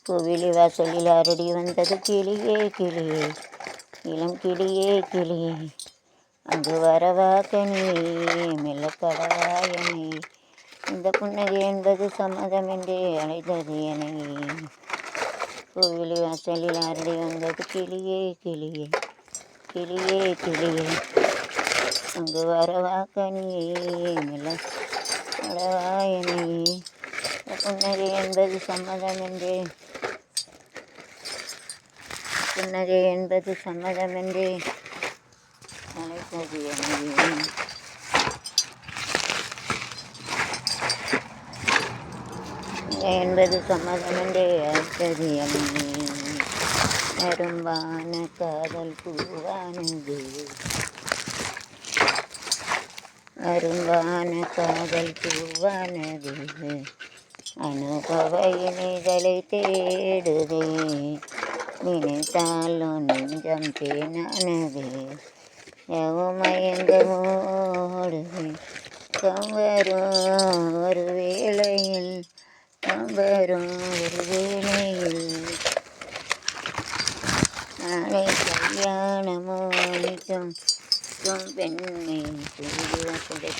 கோவிலி வாசலில் அரடி வந்தது கிளியே கிளியே, இளம் கிளியே கிளியே, அங்கு வரவா கனியே மெல்லக்கடவாயனை, இந்த புன்னகை என்பது சம்மதம் என்றே அழைத்தது என்னை. கோவிலி வாசலில் அரடி வந்தது கிளியே கிளியே, கிளியே கிளியே, அங்கு வரவா கனியே மெல்லக்கடவாயனை, இந்த புன்னகை என்பது சம்மதம் என்றே, புன்னகை என்பது சம்மதம் என்றே அழைத்தது என்னை. என்பது சம்மதம் என்றே அழைத்தது என்னை. அரும்பான காதல் பூவானது, அரும்பான காதல் பூவானது, அனுபவ இணைகளை தேடுதே, நினைத்தாலும் நெஞ்சம் தேனானது, எவும் மயங்கமோடுதே, கம்பரும் ஒரு வேளையில், கம்பரும் ஒரு வேளையில், நாளை கல்யாணமோ நிற்கும் பெண்ணை வாசலை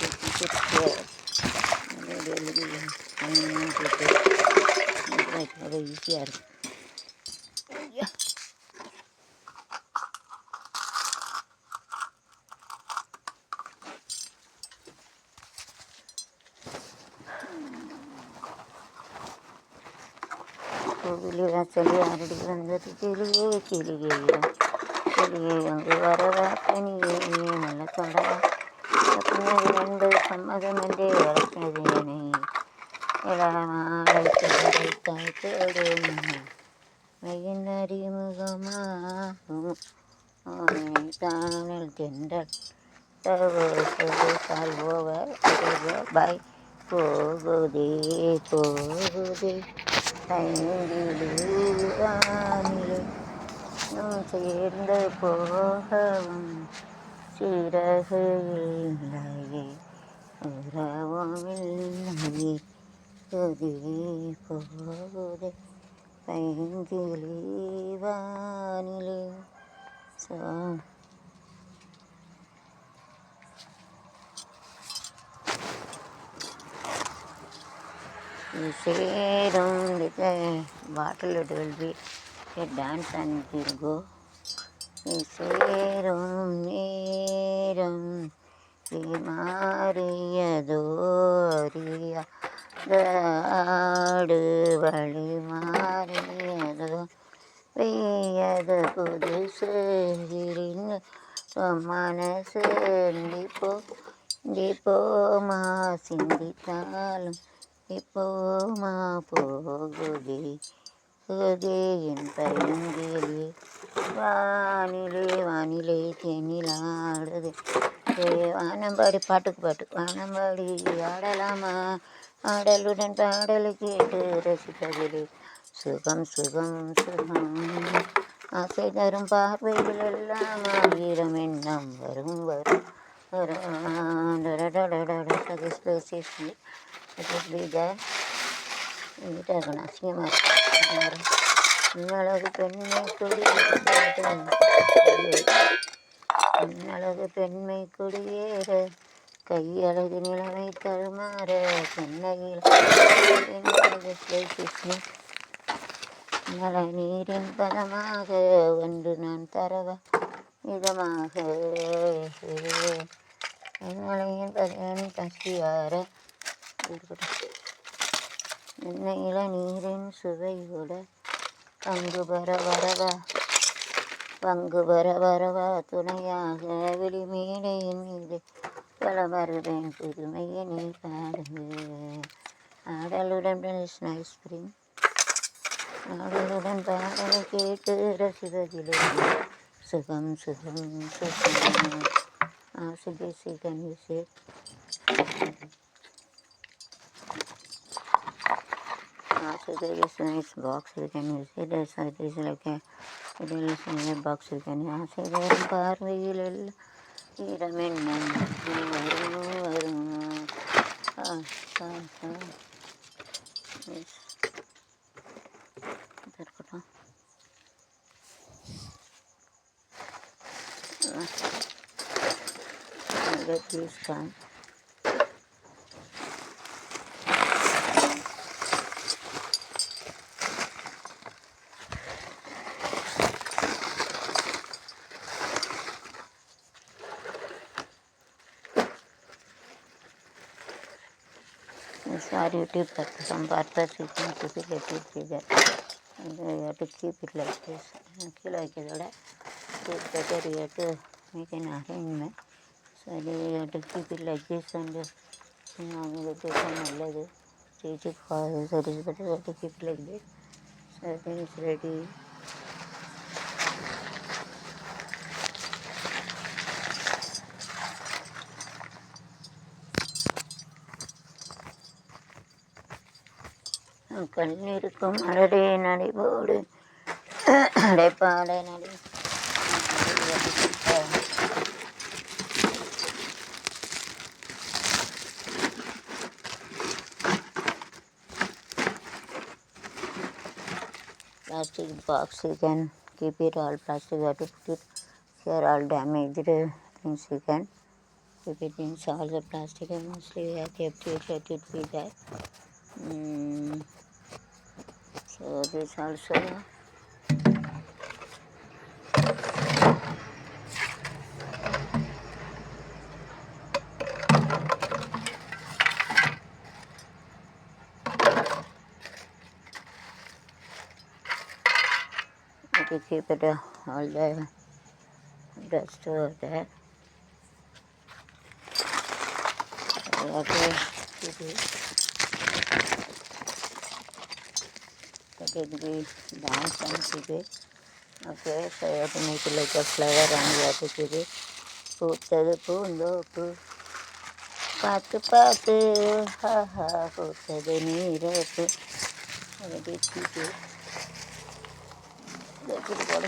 ஈஸியாக இருக்கும். கோவிலி வாசலில் அரடி வந்தது கிளியே கிளியே, கிளியே அங்கு வரவா கனியே மெல்லக்கடவா, புன்னகை என்பது சம்மதம் என்றே அழைத்தது என்னை. இளமாலை குதிரை தாய்த்தோடும் மையின் அறிமுகமாகும், தானல் தென்றல் கால் பாய் போகுதே போகுதே, பைங்கிளி வானிலே நம் சேர்ந்து போகவும் சிறகு இல்லையே, உறவும் இல்லையே, போகுதே போகுதே பைங்கிளி வானிலே. ஸோ சேரும் bottle it will be a dance and it will go. சேரும் நேரம் மாறியதோ அறியாடு வழி மாறியதோ, பெய்யது புது சேரின் மனசு போமா சிந்தித்தாலும் இப்போமா போகுதே போகுதே என் பைங்கிளி வானிலே வானிலே தேனிலாடுது. வானம்பாடி பாட்டுக்கு பாட்டு வானம்பாடி ஆடலாமா, ஆடலுடன் பாடலை கேட்டு ரசிப்பதிலே சுகம் சுகம் சுகம், ஆசை தரும் பார்வையில் எல்லாம் ஆயிரம் எண்ணம் வரும் வரும் அழகு பெண்மை அழகு பெண்மை கொடியேற, கையழகு நிலவை தருமாற, சென்னையில் மழை நீரின் பதமாக ஒன்று நான் தரவா இதமாக, மழையின் பதனி பசியார எண்ணெயில நீரின் சுவையோட, பங்கு வர வரவா துணையாக, வெளிமேடையின் மீது பல வருவேன் புதுமையை நீ பாடுங்க. ஆடலுடன் நைஸ் ஸ்ப்ரிங், ஆடலுடன் பாடலை கேட்டு ரசிப்பதிலே சுகம் சுகம் சுகம். ஆசிகேசி can you say? Also there is a nice box you can use it. It is like a box you can use it. பார்வையில் எல்லாம் இடமென்னும் வரும் வரும். Yes. get this done. These are YouTube purpose. Some purpose you can keep it like this bigger. And you have to keep it like this. Like that. It's better you have to make an arrangement. So you have to keep it like this and the stage it for so it is better you have to keep it like this. So I think it's ready. கண்ணீருக்கும் அடடே நடைபோடு அடைப்பாட நடை plastic box you can keep it all plastic you have to put it here all damaged things you can keep it in all the plastic and mostly we have kept it let it be there. So this also to keep it all the dust over there. So you have to keep it. Let it be dance and keep it. Okay, so you have to make it like a flower and you have to keep it. பூத்தது பூந்தோப்பு பார்த்து பார்த்து haha பூத்தது நீரப்பு அதை keep it. Let it go.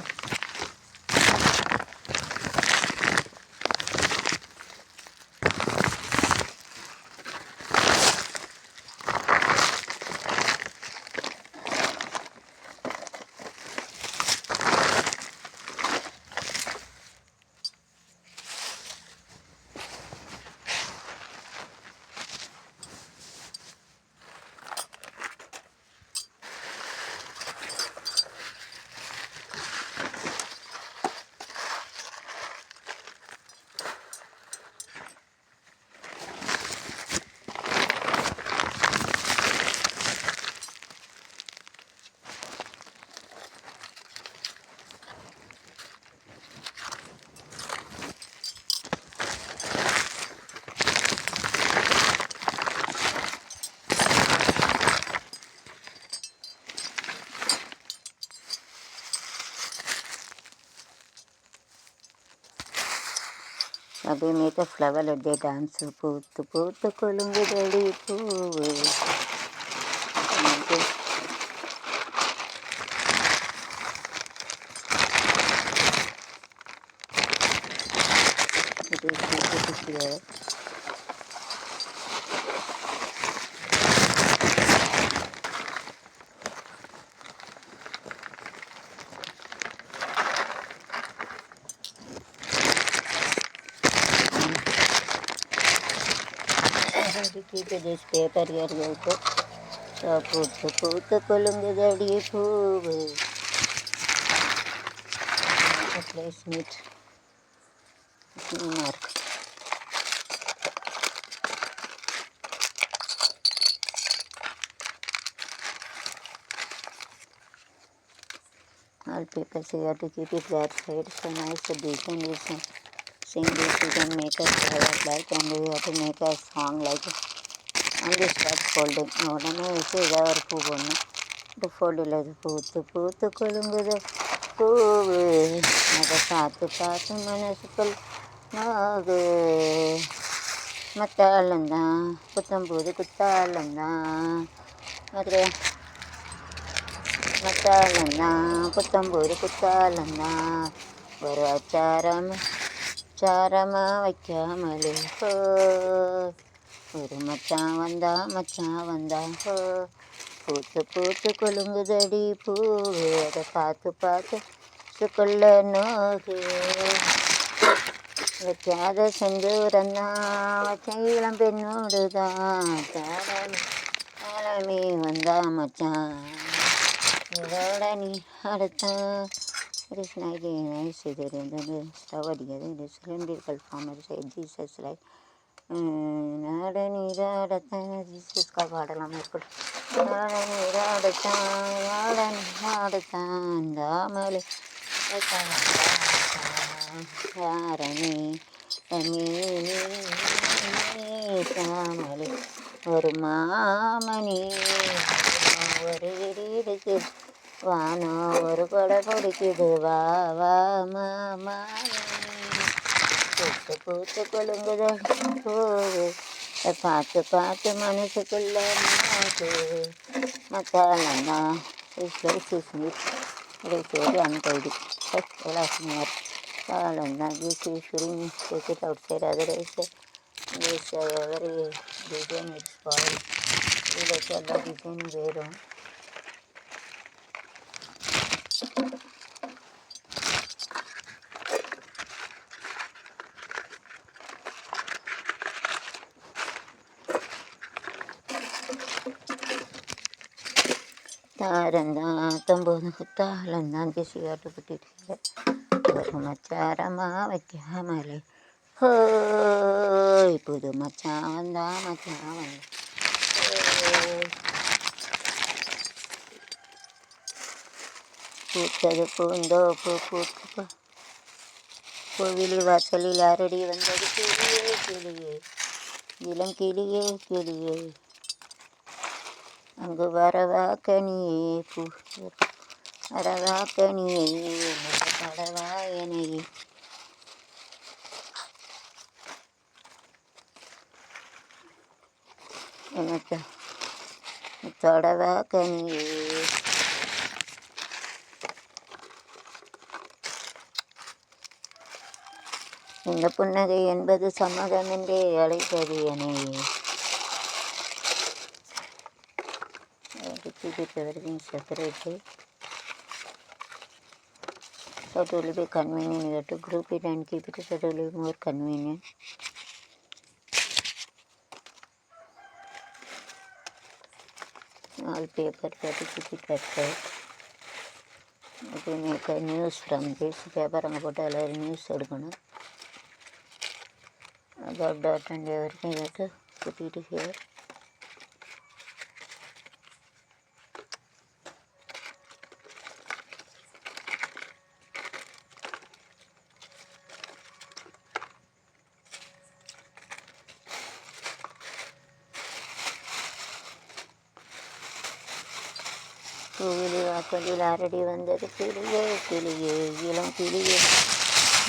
They make a flower let they dance. பூத்து பூத்து கொழுங்குதடி பூவு here. Keep this paper here also. So பூத்து பூத்து கொழுங்குதடி பூவு place meat mark. All papers you have to keep it that side. So nice the design is sing this you can make a flower like and you have to make a song like and you start folding. உடனே வச்சு ஏதாவது ஒரு பூ போடணும் இந்த ஃபோல்டில் பூத்து பூத்து கொழுங்குது பூவு அதை பார்த்து பார்த்து மனசுக்குள் நாகு மத்தாளந்தான் புத்தம்பூது குத்தாளந்தான் மதுரை மத்தாளந்தான் புத்தம்பூது குத்தாளந்தான் ஒரு சாரமாக வைக்காமலே ஹோ ஒரு மச்சான் வந்தா ஹோ பூத்து பூத்து கொழுங்குதடி பூவு அதை பார்த்து பார்த்து கொள்ள நோகு வைக்காத செந்தூரந்தான் வச்ச இளம் பெண்ணோடு தான் காலமே வந்தா மச்சான் இதோட நீ அடுத்தான். It is 99 seated in the Stavadiga, the cylindrical farmer said Jesus like Nadanidatan, Jesus Kavadalamako, Nadanidatan, Yadan, Damali, Yarani, Amini, Tamali, or Mamani, or it is. வானோ ஒரு கொடை பிடிக்குது வா வா மாமா பூத்து பூத்து கொழுங்குது போது பார்த்து பார்த்து மனசுக்குள்ள மாது மத்தாலண்ணா சரி அன்கைடி எல்லாசுமார் காலண்ணா Eswari take it outside otherwise this every design is spoiled ಇದಕ್ಕೆಲ್ಲ ಡಿಸೈನ್ ಬೇರೆ தாரந்தான் தம்போது குத்தாலந்தான் திசையாட்டு குட்டிட்டு ஒரு மச்சாரமா வைக்காமலே ஹோய் புது மச்சான் வந்தா மச்சான் வந்த பூத்தது பூந்தோப்பு பூத்து கோவிலி வாசலில் அரடி வந்தது கிளியே கிளியே இளம் கிளியே கிளியே அங்கு வரவா கனியே பூ வரவா கனியே படவா எனையே எனக்கு தொடவா கனியே இந்த புன்னகை என்பது சம்மதம் என்றே அழைப்பது எனையே keep it everything separated so it will be convenient. You have to group it and keep it so it will be more convenient. All paper you have to keep it at that. You can make a news from this paper and put all our news about that and everything you have to put it here. கோவிலி வாசலில் அரடி வந்தது கிளியே கிளியே இளம் கிளியே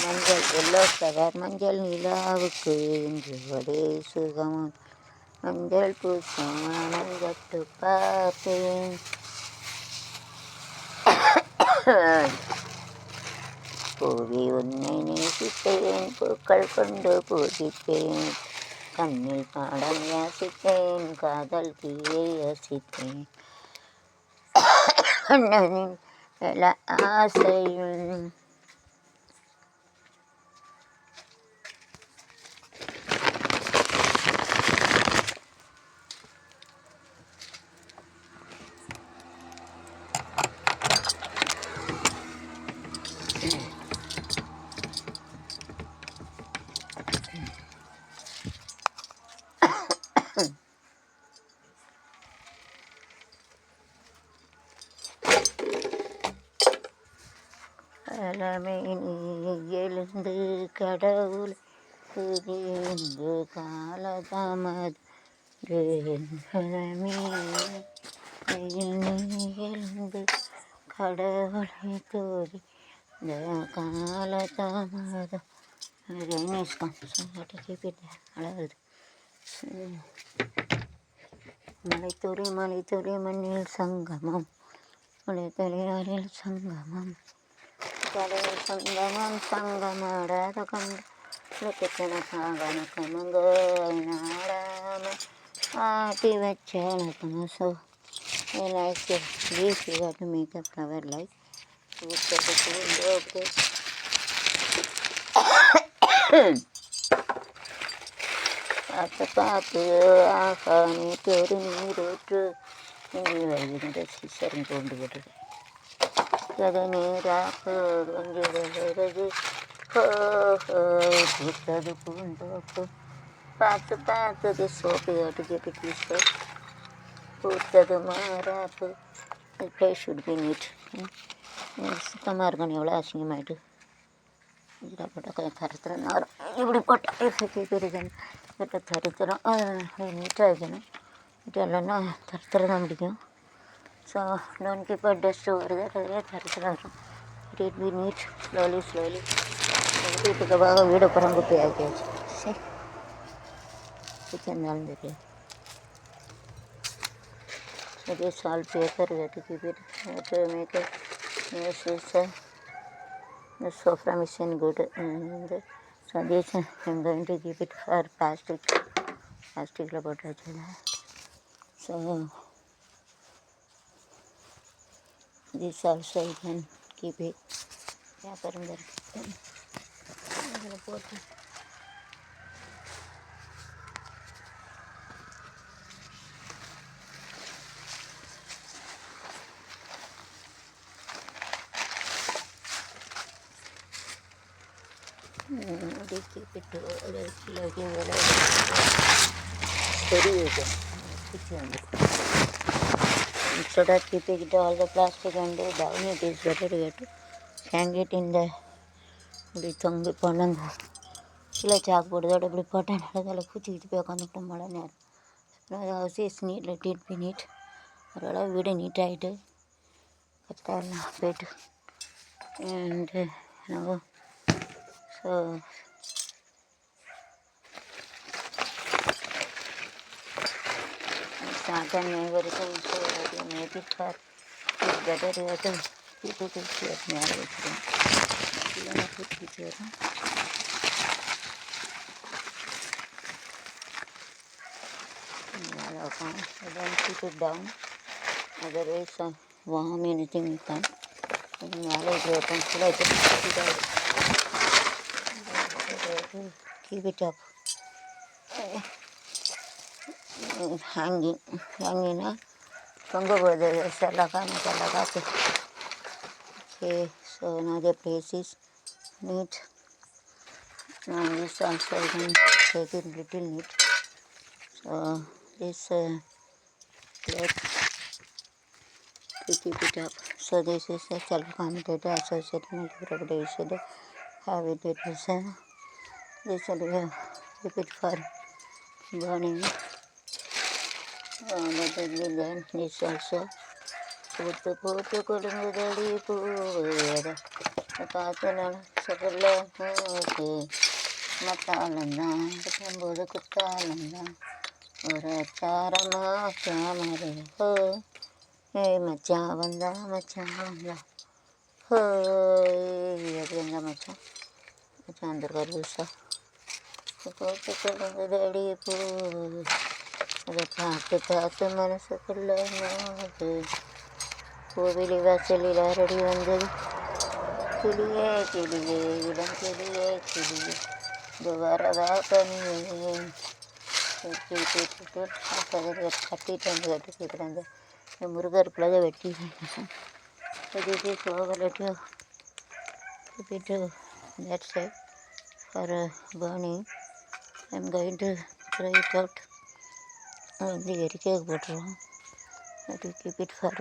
மஞ்சள் yellow colour மஞ்சள் நிலாவுக்கு இன்று ஒரே சுகமும் மஞ்சள் பூசும் மனங்கட்டு பார்த்தேன் பூவி உன்னை நேசித்தேன் பூக்கள் கொண்டு பூஜித்தேன் கண்ணில் பாடம் யாசித்தேன் காதல் தீயை யோசித்தேன் கண்ணனின் எல்லா ஆசையும் பலமே நீ எழுந்து கடவுள் புரிந்து காலதாமதமே நீ எழுந்து கடவுளை தோறி இந்த காலதாமதம் அழகுது மலைத்துறை மண்ணில் சங்கமம் மலைத்துறையில் சங்கமம் கடவுள் சங்கமம் சங்கமாடாத கண்டன கமங்க நாடாம ஆட்டி வச்ச so like this you have to make a flower like okay பார்த்து பார்த்து ஆகா நேற்று ஒரு நீரோற்று வருகின்ற சீசரம் தோண்டு போட்டது கதை நீராக கொஞ்சிடுகிறது பூத்தது பூந்தோப்பு பார்த்து பார்த்தது சோப்பு அடிக்கிட்டு டீஷர்ட் பூத்தது மாறாப்பு ப்ளே ஷுட் பி நீட் சுத்தமாக இருக்கணும் எவ்வளோ அசிங்கமாயிட்டு இதில் போட்டால் கொஞ்சம் தருத்திரம் வரும் இப்படி போட்டால் பெருகணும் கிட்ட தருத்திரம் நீட்டாக வைக்கணும் நீட்டாக இல்லைன்னா தருத்திரம் தான் பிடிக்கும் so don't keep a dust வருது அதுவே தருத்திரம் வரும் இட் பி நீட் ஸ்லோலி வீட்டுக்காக வீடை புறங்குப்பி ஆக்கியாச்சு சரி கிச்சன் தெரியாது it is all paper we have to keep it to make a yes is the sofa machine good and so this I'm going to keep it for plastic la pota so this also you can keep it ya parundar pota they keep it steady again. Instead of keeping it all the plastic and down, it is better to hang it in the தொங்கு பொண்ணங்க கீழே சாக்கு போடுதோட இப்படி போட்டேன் அதில் பூச்சிக்கிட்டு போய் உட்காந்துக்கிட்டோம் மழை நேரம் house is neat let it be neat ஓரளவு வீடு நீட்டாகிட்டு கரெக்டாக போயிட்டு and so start and everything so you make it for it's better you have to keep it here marriage you have to keep it here don't keep it down otherwise warm anything you can marriage open so like keep it up hanging தொங்க போகுது செல்லக்கா okay so now the place is neat now this also you can take it little neat so this plate to keep it up so this is a self-commutator associated multi-property should have it with this this will keep it for burning that will be then this also போட்டு கொடுங்குதடி பூவேட பார்த்து நினச்சதில்ல மத்தாலந்தான் போது குத்தாலந்தான் ஒரு அச்சாரமா சாமரை ஹோ ஏ மச்சான் வந்தா ஹோ எப்படி இருந்தா மச்சான் வந்திருக்காரு புதுசா போட்டு கொடுங்குதடி பூ அதை பார்த்து மனசுக்குள்ள கோவிலி வாசலில் அரடி வந்தது கிளியே இளம் கிளியே இது வரதா கனியே கட்டிட்டு வந்து கட்டிக்கிட்டு அந்த முருகருக்குள்ள வெட்டி கட்டிட்டு சோகலட்டு கட்டிட்டு that side for burning I'm going to try it out வந்து எரிக்க போட்டுருவோம் keep it for